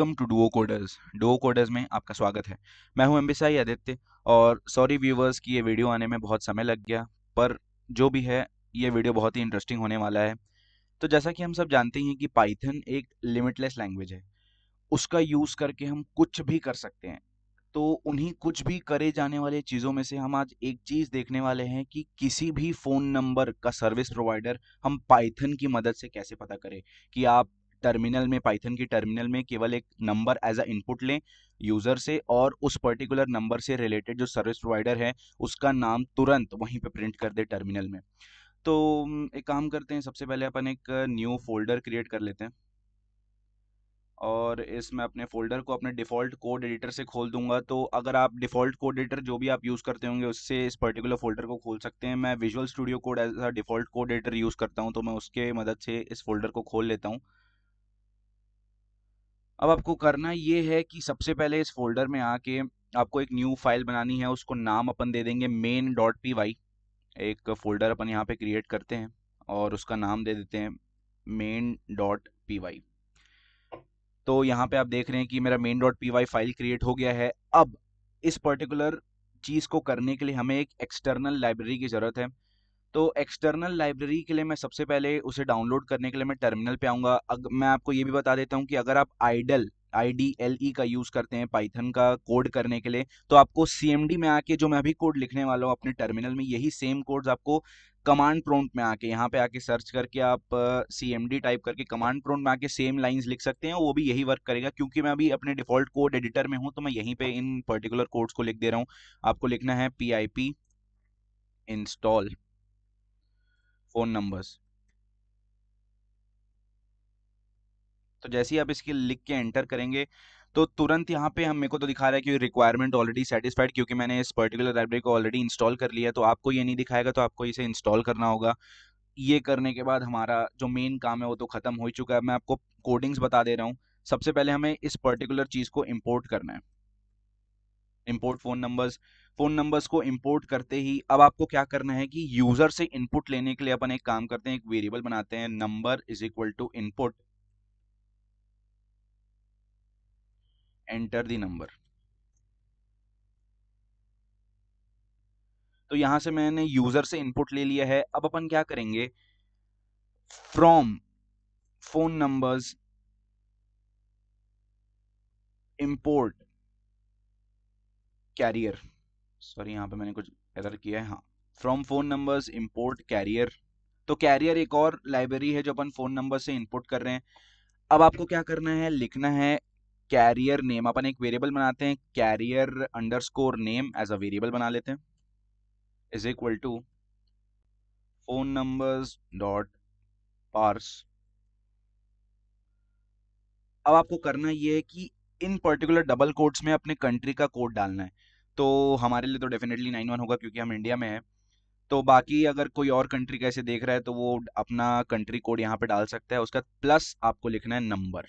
Welcome to Duo Coders. Duo Coders में आपका स्वागत है। मैं हूं एमबीसाई आदित्य और सॉरी व्यूवर्स कि ये वीडियो आने में बहुत समय लग गया, पर जो भी है ये वीडियो बहुत ही इंटरेस्टिंग होने वाला है। तो जैसा कि हम सब जानते हैं कि पाइथन एक लिमिटलेस लैंग्वेज है। उसका यूज़ करके हम कुछ भी कर सकते हैं। तो उन्हीं कुछ भी करे जाने वाले चीज़ों में से हम आज एक चीज़ देखने वाले हैं कि किसी भी फ़ोन नंबर का सर्विस प्रोवाइडर हम पाइथन की मदद से कैसे पता करें। कि आप टर्मिनल में, पाइथन की टर्मिनल में केवल एक नंबर एज अ इनपुट लें यूज़र से, और उस पर्टिकुलर नंबर से रिलेटेड जो सर्विस प्रोवाइडर है उसका नाम तुरंत वहीं पे प्रिंट कर दे टर्मिनल में। तो एक काम करते हैं, सबसे पहले अपन एक न्यू फोल्डर क्रिएट कर लेते हैं और इसमें अपने फ़ोल्डर को अपने डिफ़ॉल्ट कोड एडिटर से खोल दूंगा। तो अगर आप डिफ़ॉल्ट कोड एडिटर जो भी आप यूज़ करते होंगे उससे इस पर्टिकुलर फ़ोल्डर को खोल सकते हैं। मैं Visual Studio Code as a default code editor use करता हूं, तो मैं उसके मदद से इस फ़ोल्डर को खोल लेता हूं। अब आपको करना ये है कि सबसे पहले इस फ़ोल्डर में आके आपको एक न्यू फाइल बनानी है। उसको नाम अपन दे देंगे main.py। एक फ़ोल्डर अपन यहाँ पे क्रिएट करते हैं और उसका नाम दे देते हैं main.py। तो यहाँ पे आप देख रहे हैं कि मेरा main.py फाइल क्रिएट हो गया है। अब इस पर्टिकुलर चीज़ को करने के लिए हमें एक एक्सटर्नल लाइब्रेरी की ज़रूरत है। तो एक्सटर्नल लाइब्रेरी के लिए मैं सबसे पहले उसे डाउनलोड करने के लिए मैं टर्मिनल पे आऊँगा। मैं आपको ये भी बता देता हूँ कि अगर आप IDLE का यूज़ करते हैं पाइथन का कोड करने के लिए, तो आपको CMD में आके जो मैं अभी कोड लिखने वाला हूँ अपने टर्मिनल में, यही सेम कोड्स आपको कमांड प्रॉम्प्ट में आके, यहाँ पे आके सर्च करके आप CMD टाइप करके कमांड प्रॉम्प्ट में आके सेम लाइंस लिख सकते हैं। वो भी यही वर्क करेगा। क्योंकि मैं अभी अपने डिफ़ॉल्ट कोड एडिटर में हूँ तो मैं यहीं पे इन पर्टिकुलर कोड्स को लिख दे रहा हूँ। आपको लिखना है pip इंस्टॉल फ़ोन नंबर्स। तो जैसे ही आप इसकी लिख के एंटर करेंगे तो तुरंत यहाँ पे हम, मेरे को तो दिखा रहा है कि रिक्वायरमेंट ऑलरेडी सेटिस्फाइड, क्योंकि मैंने इस पर्टिकुलर लाइब्रेरी को ऑलरेडी इंस्टॉल कर लिया है। तो आपको ये नहीं दिखाएगा, तो आपको इसे इंस्टॉल करना होगा। ये करने के बाद हमारा जो मेन काम है वो तो खत्म हो ही चुका है। मैं आपको कोडिंग्स बता दे रहा हूँ। सबसे पहले हमें इस पर्टिकुलर चीज़ को इम्पोर्ट करना है। इम्पोर्ट फ़ोन नंबर्स को इम्पोर्ट करते ही अब आपको क्या करना है कि यूज़र से इनपुट लेने के लिए अपन एक काम करते हैं, एक वेरिएबल बनाते हैं, number is equal to input, enter the number. तो यहां से मैंने यूजर से इनपुट ले लिया है। अब अपन क्या करेंगे, from phone numbers import carrier. Sorry, यहाँ पे मैंने कुछ एरर किया है। हाँ, from phone numbers import carrier. तो कैरियर एक और लाइब्रेरी है जो अपन फोन नंबर से इंपोर्ट कर रहे हैं। अब आपको क्या करना है, लिखना है कैरियर नेम। अपन एक वेरिएबल बनाते हैं, carrier underscore name as a variable बना लेते हैं, is equal to phone numbers dot parse. अब आपको करना ये है कि इन पर्टिकुलर डबल कोट्स में अपने कंट्री का कोड डालना है। तो हमारे लिए तो डेफिनेटली 91 होगा क्योंकि हम इंडिया में हैं। तो बाकी अगर कोई और कंट्री कैसे देख रहा है तो वो अपना कंट्री कोड यहाँ पे डाल सकता है। उसका प्लस आपको लिखना है नंबर।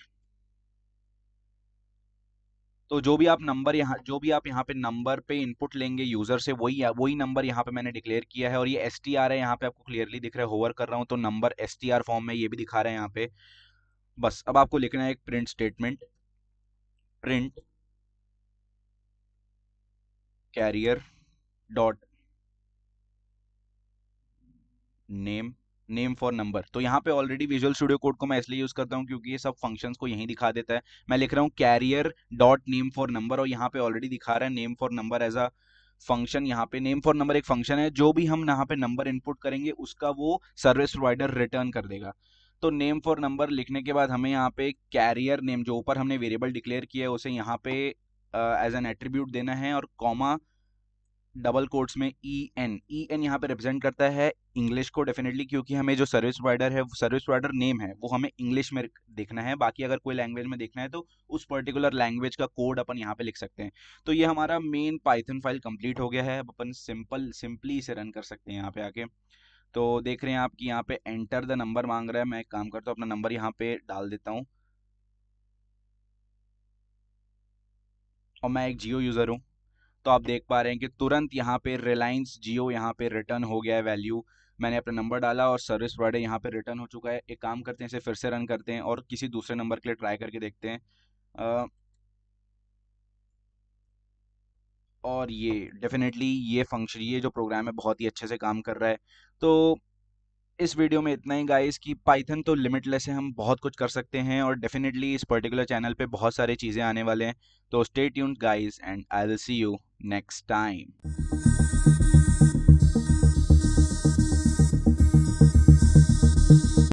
तो जो भी आप यहाँ पे नंबर पे इनपुट लेंगे यूजर से, वही वही नंबर यहाँ पे मैंने डिक्लेयर किया है। और ये STR है, यहाँ पे आपको क्लियरली दिख रहा है। होवर कर रहा हूँ तो नंबर STR फॉर्म में ये भी दिखा रहा है यहाँ पे। बस अब आपको लिखना है एक print statement, print carrier dot name, name for number. तो यहाँ पे ऑलरेडी विजुअल स्टूडियो कोड को मैं इसलिए यूज करता हूँ क्योंकि ये सब फंक्शंस को यहीं दिखा देता है। मैं लिख रहा हूँ carrier dot name for number, और यहाँ पे ऑलरेडी दिखा रहा है name for number as a function. यहाँ पे नेम फॉर नंबर एक फंक्शन है, जो भी हम यहाँ पे नंबर इनपुट करेंगे उसका वो सर्विस प्रोवाइडर रिटर्न कर देगा। तो नेम फॉर नंबर लिखने के बाद हमें यहाँ पे कैरियर नेम जो ऊपर हमने वेरिएबल डिक्लेयर किया है उसे यहाँ पे एज एन एट्रीब्यूट देना है, और कॉमा डबल कोट्स में ई एन यहाँ पे रिप्रेजेंट करता है इंग्लिश को डेफिनेटली, क्योंकि हमें जो सर्विस प्रोवाइडर है, सर्विस प्रोवाइडर नेम है वो हमें इंग्लिश में देखना है। बाकी अगर कोई लैंग्वेज में देखना है तो उस पर्टिकुलर लैंग्वेज का कोड अपन यहाँ पे लिख सकते हैं। तो ये हमारा मेन पाइथन फाइल कंप्लीट हो गया है। अब अपन सिंपली इसे रन कर सकते हैं यहाँ पे आके। तो देख रहे हैं आप कि यहाँ पे एंटर द नंबर मांग रहा है। मैं एक काम करता हूँ, अपना नंबर यहाँ पे डाल देता हूँ। और मैं एक जियो यूज़र हूँ, तो आप देख पा रहे हैं कि तुरंत यहाँ पे रिलायंस जियो यहाँ पे रिटर्न हो गया है वैल्यू। मैंने अपना नंबर डाला और सर्विस प्रोवाइडर यहाँ पे रिटर्न हो चुका है। एक काम करते हैं, इसे फिर से रन करते हैं और किसी दूसरे नंबर के लिए ट्राई करके देखते हैं। अ, और ये डेफिनेटली ये फंक्शन, ये जो प्रोग्राम है बहुत ही अच्छे से काम कर रहा है। तो इस वीडियो में इतना ही गाइस, कि पाइथन तो लिमिटलेस है, हम बहुत कुछ कर सकते हैं और डेफिनेटली इस पर्टिकुलर चैनल पे बहुत सारी चीज़ें आने वाले हैं। तो stay tuned guys and I will see you next time.